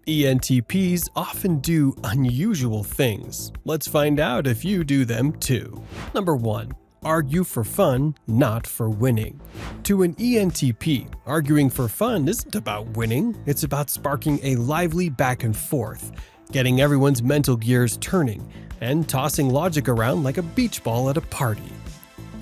ENTPs often do unusual things. Let's find out if you do them too. Number 1. Argue for fun, not for winning. To an ENTP, arguing for fun isn't about winning, it's about sparking a lively back and forth, getting everyone's mental gears turning, and tossing logic around like a beach ball at a party.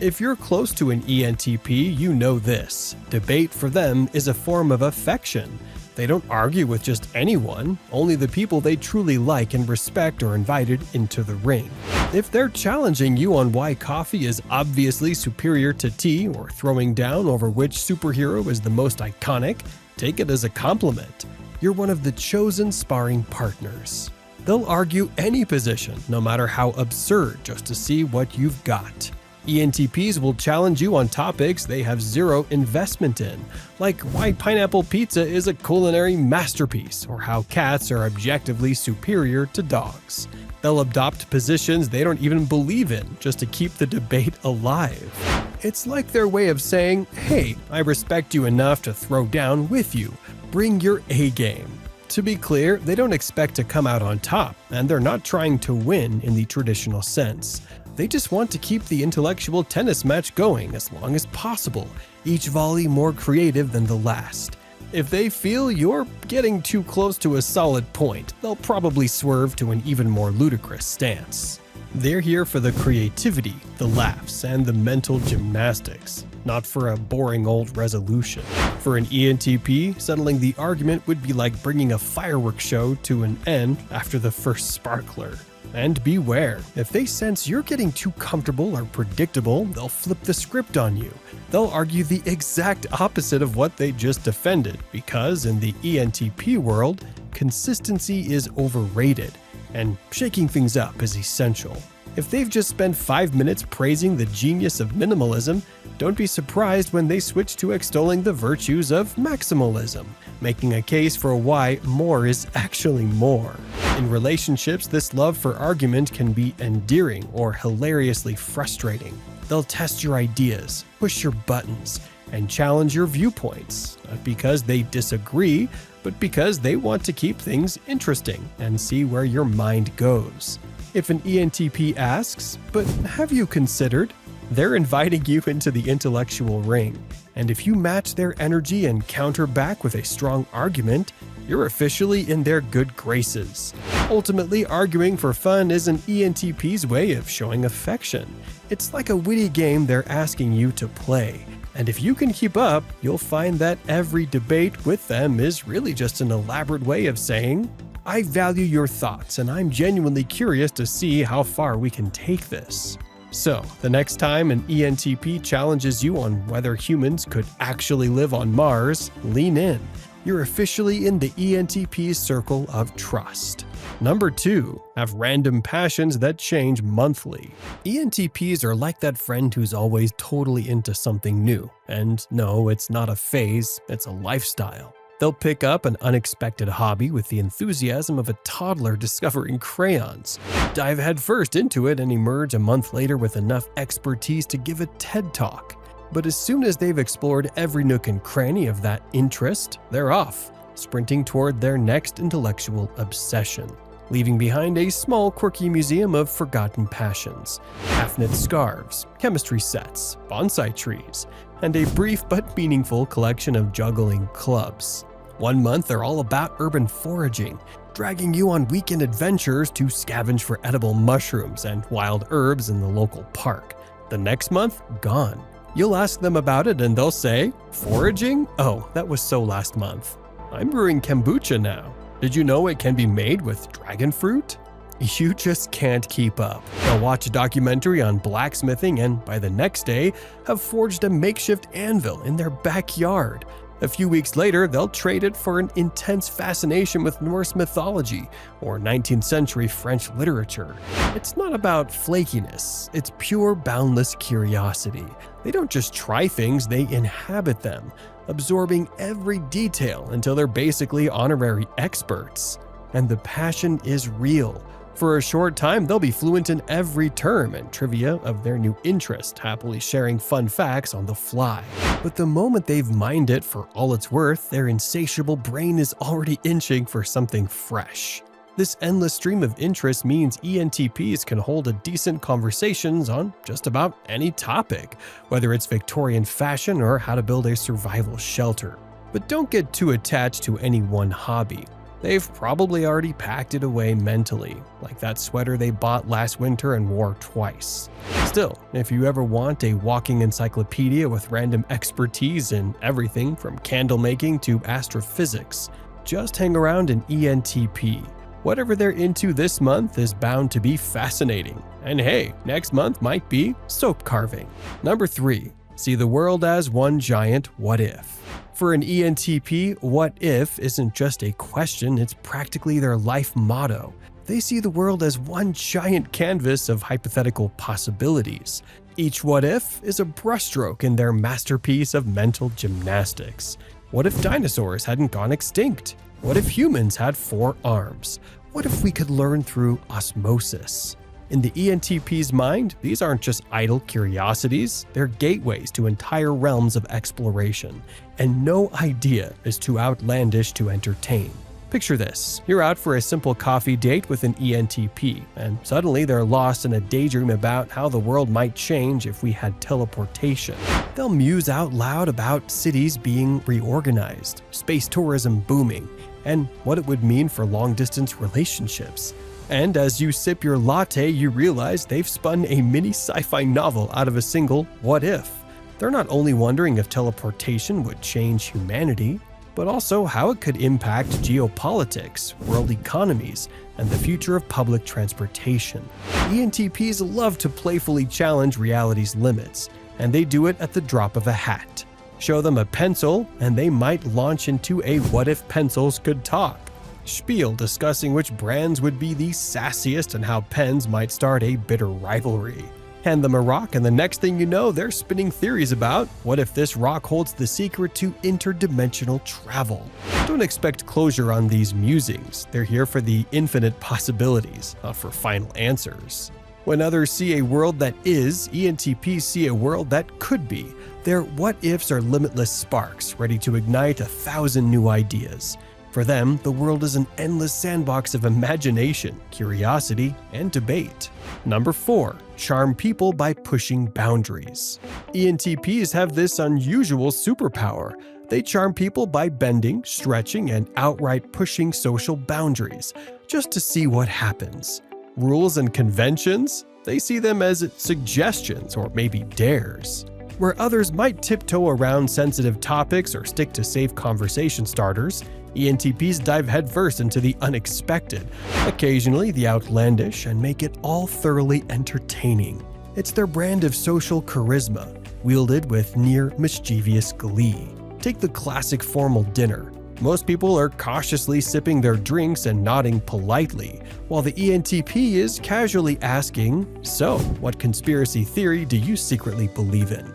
If you're close to an ENTP, you know this. Debate for them is a form of affection. They don't argue with just anyone, only the people they truly like and respect are invited into the ring. If they're challenging you on why coffee is obviously superior to tea or throwing down over which superhero is the most iconic, take it as a compliment. You're one of the chosen sparring partners. They'll argue any position, no matter how absurd, just to see what you've got. ENTPs will challenge you on topics they have zero investment in, like why pineapple pizza is a culinary masterpiece or how cats are objectively superior to dogs. They'll adopt positions they don't even believe in just to keep the debate alive. It's like their way of saying, hey, I respect you enough to throw down with you. Bring your A game. To be clear, they don't expect to come out on top, and they're not trying to win in the traditional sense. They just want to keep the intellectual tennis match going as long as possible, each volley more creative than the last. If they feel you're getting too close to a solid point, they'll probably swerve to an even more ludicrous stance. They're here for the creativity, the laughs, and the mental gymnastics, not for a boring old resolution. For an ENTP, settling the argument would be like bringing a fireworks show to an end after the first sparkler. And beware, if they sense you're getting too comfortable or predictable, they'll flip the script on you. They'll argue the exact opposite of what they just defended, because in the ENTP world, consistency is overrated, and shaking things up is essential. If they've just spent 5 minutes praising the genius of minimalism, don't be surprised when they switch to extolling the virtues of maximalism, making a case for why more is actually more. In relationships, this love for argument can be endearing or hilariously frustrating. They'll test your ideas, push your buttons, and challenge your viewpoints, not because they disagree, but because they want to keep things interesting and see where your mind goes. If an ENTP asks, "But have you considered?" they're inviting you into the intellectual ring. And if you match their energy and counter back with a strong argument, you're officially in their good graces. Ultimately, arguing for fun is an ENTP's way of showing affection. It's like a witty game they're asking you to play. And if you can keep up, you'll find that every debate with them is really just an elaborate way of saying, I value your thoughts and I'm genuinely curious to see how far we can take this. So, the next time an ENTP challenges you on whether humans could actually live on Mars, lean in. You're officially in the ENTP's circle of trust. Number 2. Have random passions that change monthly. ENTPs are like that friend who's always totally into something new. And no, it's not a phase, it's a lifestyle. They'll pick up an unexpected hobby with the enthusiasm of a toddler discovering crayons, dive headfirst into it, and emerge a month later with enough expertise to give a TED Talk. But as soon as they've explored every nook and cranny of that interest, they're off, sprinting toward their next intellectual obsession, leaving behind a small quirky museum of forgotten passions, half-knit scarves, chemistry sets, bonsai trees, and a brief but meaningful collection of juggling clubs. 1 month they're all about urban foraging, dragging you on weekend adventures to scavenge for edible mushrooms and wild herbs in the local park. The next month, gone. You'll ask them about it and they'll say, foraging? Oh, that was so last month. I'm brewing kombucha now. Did you know it can be made with dragon fruit? You just can't keep up. They'll watch a documentary on blacksmithing and by the next day have forged a makeshift anvil in their backyard. A few weeks later, they'll trade it for an intense fascination with Norse mythology or 19th century French literature. It's not about flakiness, it's pure boundless curiosity. They don't just try things, they inhabit them, absorbing every detail until they're basically honorary experts. And the passion is real. For a short time, they'll be fluent in every term and trivia of their new interest, happily sharing fun facts on the fly. But the moment they've mined it for all it's worth, their insatiable brain is already inching for something fresh. This endless stream of interest means ENTPs can hold a decent conversations on just about any topic, whether it's Victorian fashion or how to build a survival shelter. But don't get too attached to any one hobby. They've probably already packed it away mentally, like that sweater they bought last winter and wore twice. Still, if you ever want a walking encyclopedia with random expertise in everything from candle making to astrophysics, just hang around an ENTP. Whatever they're into this month is bound to be fascinating. And hey, next month might be soap carving. Number 3. See the world as one giant what if. For an ENTP, what if isn't just a question, it's practically their life motto. They see the world as one giant canvas of hypothetical possibilities. Each what if is a brushstroke in their masterpiece of mental gymnastics. What if dinosaurs hadn't gone extinct? What if humans had 4 arms? What if we could learn through osmosis? In the ENTP's mind, these aren't just idle curiosities, they're gateways to entire realms of exploration, and no idea is too outlandish to entertain. Picture this, you're out for a simple coffee date with an ENTP, and suddenly they're lost in a daydream about how the world might change if we had teleportation. They'll muse out loud about cities being reorganized, space tourism booming, and what it would mean for long-distance relationships. And as you sip your latte, you realize they've spun a mini sci-fi novel out of a single what if. They're not only wondering if teleportation would change humanity, but also how it could impact geopolitics, world economies, and the future of public transportation. ENTPs love to playfully challenge reality's limits, and they do it at the drop of a hat. Show them a pencil, and they might launch into a what if pencils could talk spiel discussing which brands would be the sassiest and how pens might start a bitter rivalry. Hand them a rock and the next thing you know, they're spinning theories about what if this rock holds the secret to interdimensional travel. Don't expect closure on these musings. They're here for the infinite possibilities, not for final answers. When others see a world that is, ENTPs see a world that could be. Their what-ifs are limitless sparks, ready to ignite 1,000 new ideas. For them, the world is an endless sandbox of imagination, curiosity, and debate. Number 4. Charm people by pushing boundaries. ENTPs have this unusual superpower. They charm people by bending, stretching, and outright pushing social boundaries, just to see what happens. Rules and conventions? They see them as suggestions or maybe dares. Where others might tiptoe around sensitive topics or stick to safe conversation starters, ENTPs dive headfirst into the unexpected, occasionally the outlandish, and make it all thoroughly entertaining. It's their brand of social charisma, wielded with near mischievous glee. Take the classic formal dinner. Most people are cautiously sipping their drinks and nodding politely, while the ENTP is casually asking, "So, what conspiracy theory do you secretly believe in?"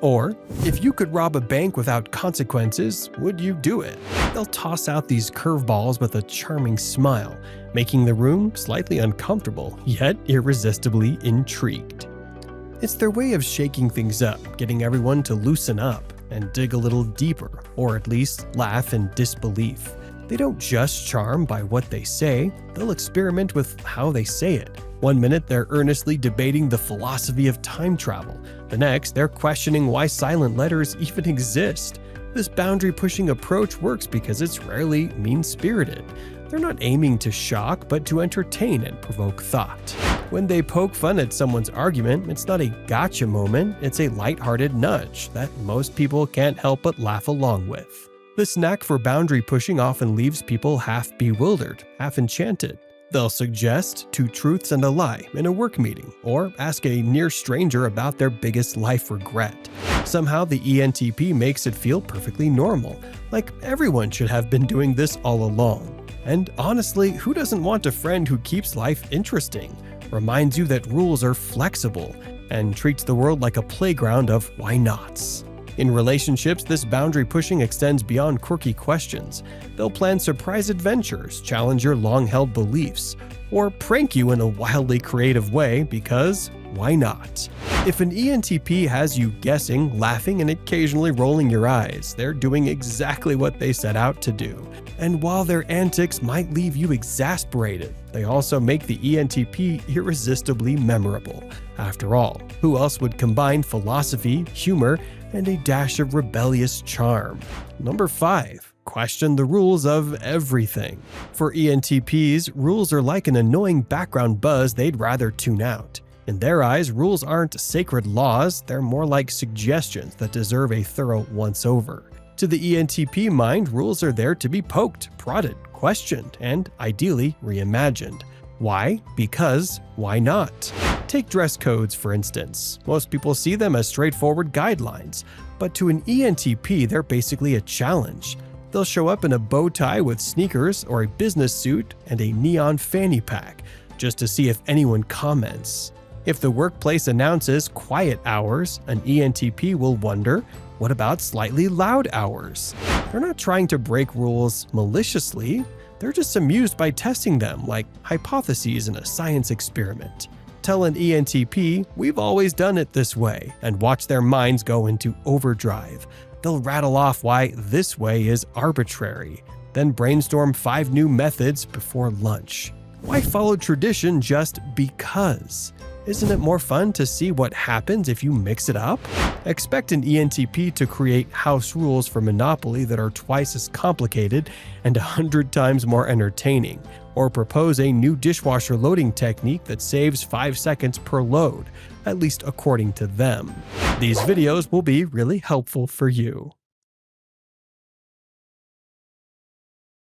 Or, "If you could rob a bank without consequences, would you do it?" They'll toss out these curveballs with a charming smile, making the room slightly uncomfortable, yet irresistibly intrigued. It's their way of shaking things up, getting everyone to loosen up and dig a little deeper, or at least laugh in disbelief. They don't just charm by what they say, they'll experiment with how they say it. One minute they're earnestly debating the philosophy of time travel. The next, they're questioning why silent letters even exist. This boundary-pushing approach works because it's rarely mean-spirited. They're not aiming to shock, but to entertain and provoke thought. When they poke fun at someone's argument, it's not a gotcha moment, it's a lighthearted nudge that most people can't help but laugh along with. This knack for boundary pushing often leaves people half bewildered, half enchanted. They'll suggest 2 truths and a lie in a work meeting, or ask a near stranger about their biggest life regret. Somehow the ENTP makes it feel perfectly normal, like everyone should have been doing this all along. And honestly, who doesn't want a friend who keeps life interesting, reminds you that rules are flexible, and treats the world like a playground of why nots? In relationships, this boundary pushing extends beyond quirky questions. They'll plan surprise adventures, challenge your long-held beliefs, or prank you in a wildly creative way because why not? If an ENTP has you guessing, laughing, and occasionally rolling your eyes, they're doing exactly what they set out to do. And while their antics might leave you exasperated, they also make the ENTP irresistibly memorable. After all, who else would combine philosophy, humor, and a dash of rebellious charm? Number 5. Question the rules of everything. For ENTPs, rules are like an annoying background buzz they'd rather tune out. In their eyes, rules aren't sacred laws, they're more like suggestions that deserve a thorough once-over. To the ENTP mind, rules are there to be poked, prodded, questioned, and ideally reimagined. Why? Because why not? Take dress codes, for instance. Most people see them as straightforward guidelines, but to an ENTP, they're basically a challenge. They'll show up in a bow tie with sneakers or a business suit and a neon fanny pack, just to see if anyone comments. If the workplace announces quiet hours, an ENTP will wonder, what about slightly loud hours? They're not trying to break rules maliciously, they're just amused by testing them like hypotheses in a science experiment. Tell an ENTP, we've always done it this way, and watch their minds go into overdrive. They'll rattle off why this way is arbitrary, then brainstorm 5 new methods before lunch. Why follow tradition just because? Isn't it more fun to see what happens if you mix it up? Expect an ENTP to create house rules for Monopoly that are twice as complicated and 100 times more entertaining, or propose a new dishwasher loading technique that saves 5 seconds per load, at least according to them. These videos will be really helpful for you.